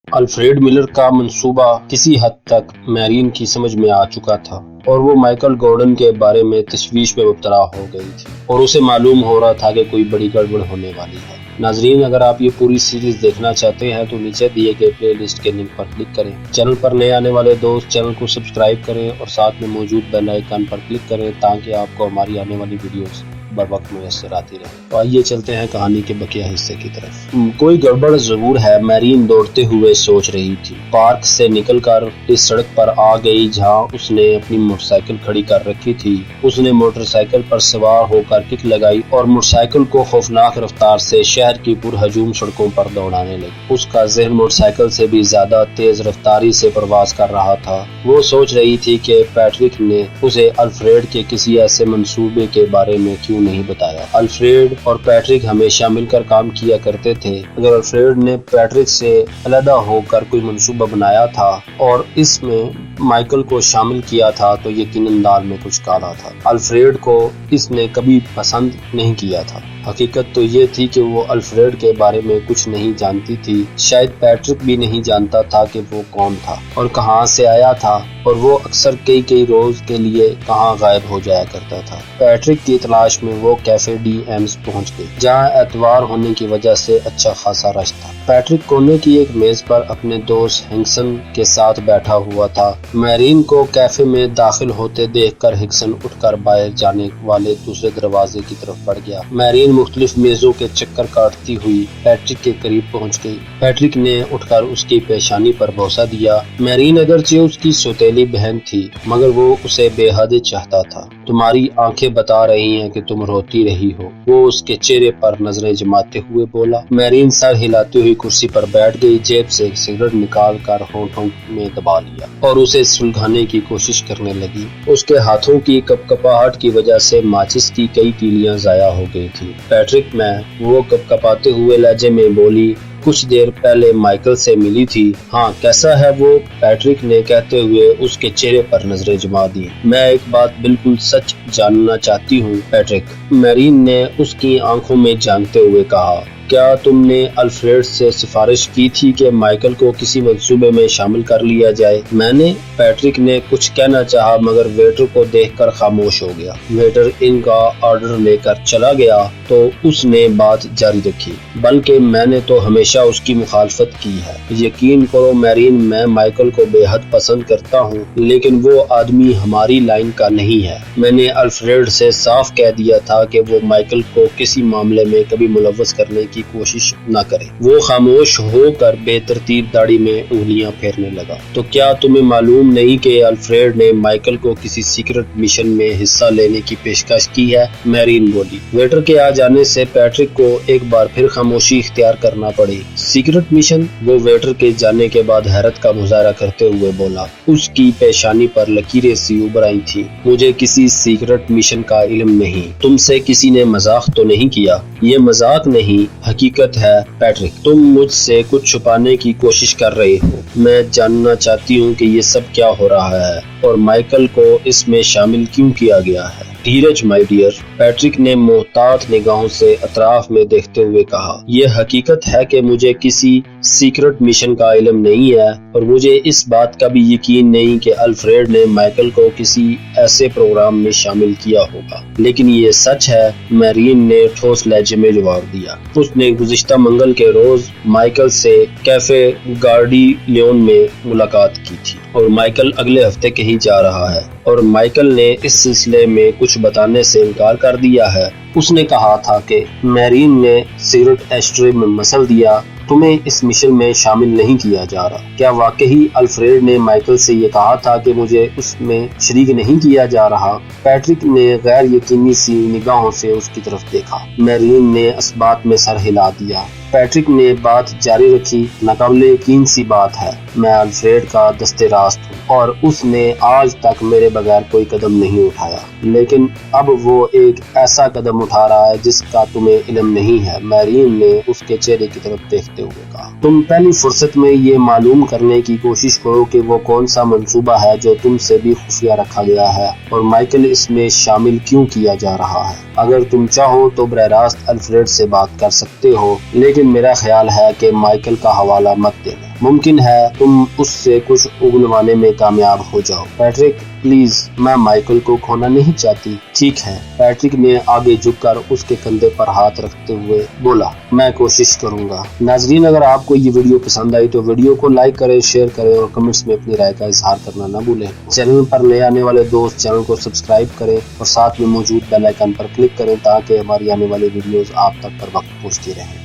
Alfred Miller का मंसूबा किसी हद तक मैरीन की समझ में आ चुका था और वो माइकल गॉर्डन के बारे में तशवीश में मुब्तला हो गई थी और उसे मालूम हो रहा था कि कोई बड़ी गड़बड़ होने वाली है। नाजरीन, अगर आप ये पूरी सीरीज देखना चाहते हैं तो नीचे दिए गए प्ले लिस्ट के लिंक पर क्लिक करें। चैनल पर नए आने वाले दोस्त चैनल को सब्सक्राइब करें और साथ में मौजूद बेल आइकन पर क्लिक करें ताकि आपको हमारी आने वाली वीडियोस बर वक्त मुयस्सर आती रहे। तो आइए चलते हैं कहानी के बकिया हिस्से की तरफ। कोई गड़बड़ जरूर है, मैरीन दौड़ते हुए सोच रही थी। पार्क से निकलकर इस सड़क पर आ गई जहां उसने अपनी मोटरसाइकिल खड़ी कर रखी थी। उसने मोटरसाइकिल पर सवार होकर किक लगाई और मोटरसाइकिल को खौफनाक रफ्तार से शहर की पुरहजूम सड़कों पर दौड़ाने लगी। उसका ज़हन मोटरसाइकिल से भी ज्यादा तेज रफ्तारी से प्रवास कर रहा था। वो सोच रही थी कि पैट्रिक ने उसे अल्फ्रेड के किसी ऐसे मंसूबे के बारे में क्यों नहीं बताया। अल्फ्रेड और पैट्रिक हमेशा मिलकर काम किया करते थे। अगर अल्फ्रेड ने पैट्रिक से अलग होकर कोई मंसूबा बनाया था और इसमें माइकल को शामिल किया था तो यकीनन दाल में कुछ काला था। अल्फ्रेड को इसने कभी पसंद नहीं किया था। हकीकत तो ये थी कि वो अल्फ्रेड के बारे में कुछ नहीं जानती थी। शायद पैट्रिक भी नहीं जानता था कि वो कौन था और कहां से आया था और वो अक्सर कई रोज के लिए कहां गायब हो जाया करता था। पैट्रिक की तलाश में वो कैफे डी एम्स पहुंच गई जहां एतवार होने की वजह से अच्छा खासा रश था। पैट्रिक कोने की एक मेज पर अपने दोस्त हिक्सन के साथ बैठा हुआ था। मैरीन को कैफे में दाखिल होते देखकर हिक्सन उठकर बाहर जाने वाले दूसरे दरवाजे की तरफ बढ़ गया। मैरीन मुख्तलिफ मेजों के चक्कर काटती हुई पैट्रिक के करीब पहुंच गई। पैट्रिक ने उठकर उसकी पेशानी पर बोसा दिया। मैरीन अगरचे उसकी सौतेली बहन थी मगर वो उसे बेहद चाहता था। तुम्हारी आंखें बता रही हैं कि तुम रोती रही हो, वो उसके चेहरे पर नजरें जमाते हुए बोला। मैरीन सर हिलाती हुई कुर्सी पर बैठ गई, जेब से एक सिगरेट निकाल कर होठों में दबा लिया और उसे सुलगाने की कोशिश करने लगी। उसके हाथों की कपकपाहट की वजह से माचिस की कई तीलियां जाया हो गई थी। पैट्रिक, मैं, वो कपकपाते हुए लहजे में बोली, कुछ देर पहले माइकल से मिली थी। हाँ, कैसा है वो? पैट्रिक ने कहते हुए उसके चेहरे पर नजरें जमा दी। मैं एक बात बिल्कुल सच जानना चाहती हूँ पैट्रिक, मैरीन ने उसकी आंखों में झांकते हुए कहा। क्या तुमने अल्फ्रेड से सिफारिश की थी कि माइकल को किसी मंसूबे में शामिल कर लिया जाए? मैंने? पैट्रिक ने कुछ कहना चाहा मगर वेटर को देखकर खामोश हो गया। वेटर इनका ऑर्डर लेकर चला गया तो उसने बात जारी रखी, बल्कि मैंने तो हमेशा उसकी मुखालफत की है। यकीन करो मैरीन, मैं माइकल को बेहद पसंद करता हूँ लेकिन वो आदमी हमारी लाइन का नहीं है। मैंने अल्फ्रेड से साफ कह दिया था कि वो माइकल को किसी मामले में कभी मुलव्वस करने की कोशिश न करे। वो खामोश होकर बेतरतीब दाढ़ी में उंगलियां फेरने लगा। तो क्या तुम्हें मालूम नहीं कि अल्फ्रेड ने माइकल को किसी सीक्रेट मिशन में हिस्सा लेने की पेशकश की है? मैरीन बोली। वेटर के आ जाने से पैट्रिक को एक बार फिर खामोशी इख्तियार करना पड़ी। Secret mission? वो वेटर के जाने के बाद हैरत का मुजाहरा करते हुए बोला। उसकी पेशानी पर लकीरें सी उभर आई थी। मुझे किसी सीक्रेट मिशन का इल्म नहीं। तुमसे किसी ने मजाक तो नहीं किया? ये मजाक नहीं, हकीकत है पैट्रिक। तुम मुझसे कुछ छुपाने की कोशिश कर रहे हो। मैं जानना चाहती हूँ कि ये सब क्या हो रहा है और माइकल को इसमें शामिल क्यों किया गया है। धीरज माय डियर, पैट्रिक ने मोहतात निगाहों से अतराफ में देखते हुए कहा। यह हकीकत है कि मुझे किसी सीक्रेट मिशन का इल्म नहीं है और मुझे इस बात का भी यकीन नहीं कि अल्फ्रेड ने माइकल को किसी ऐसे प्रोग्राम में शामिल किया होगा। लेकिन ये सच है, मैरीन ने ठोस लहजे में जवाब दिया। उसने गुज़िश्ता मंगल के रोज माइकल से कैफे गार्डी लियोन में मुलाकात की थी और माइकल अगले हफ्ते कहीं जा रहा है और माइकल ने इस सिलसिले में कुछ बताने से इनकार कर दिया है। उसने कहा था कि मैरीन ने सिगरेट एस्ट्रे में मसल दिया, तुम्हें इस मिशन में शामिल नहीं किया जा रहा। क्या वाकई अल्फ्रेड ने माइकल से ये कहा था कि मुझे उसमें शरीक नहीं किया जा रहा? पैट्रिक ने गैर यकीनी सी निगाहों से उसकी तरफ देखा। मैरीन ने इस बात में सर हिला दिया। पैट्रिक ने बात जारी रखी। नाकाबिले यकीन सी बात है, मैं अल्फ्रेड का दस्ते रास्त हूँ और उसने आज तक मेरे बगैर कोई कदम नहीं उठाया, लेकिन अब वो एक ऐसा कदम उठा रहा है जिसका तुम्हें इल्म नहीं है। मैरीन ने उसके चेहरे की तरफ देखते हुए कहा। तुम पहली फुर्सत में ये मालूम करने की कोशिश करो कि वो कौन सा मंसूबा है जो तुमसे भी खुफिया रखा गया है और माइकल इसमें शामिल क्यों किया जा रहा है। अगर तुम चाहो तो बराह रास्त अल्फ्रेड से बात कर सकते हो, लेकिन لیکن میرا خیال ہے کہ مائیکل کا حوالہ مت دینا، ممکن ہے تم اس سے کچھ اگلوانے میں کامیاب ہو جاؤ۔ پیٹرک پلیز، میں مائیکل کو کھونا نہیں چاہتی۔ ٹھیک ہے، پیٹرک نے آگے جھک کر اس کے کندھے پر ہاتھ رکھتے ہوئے بولا، میں کوشش کروں گا۔ ناظرین، اگر آپ کو یہ ویڈیو پسند آئی تو ویڈیو کو لائک کریں، شیئر کریں اور کمنٹس میں اپنی رائے کا اظہار کرنا نہ بھولیں۔ چینل پر نئے آنے والے دوست چینل کو سبسکرائب کریں اور ساتھ میں موجود بیل آئیکن پر کلک کریں تاکہ ہماری آنے والی ویڈیوز آپ تک پر وقت پہنچتی رہیں۔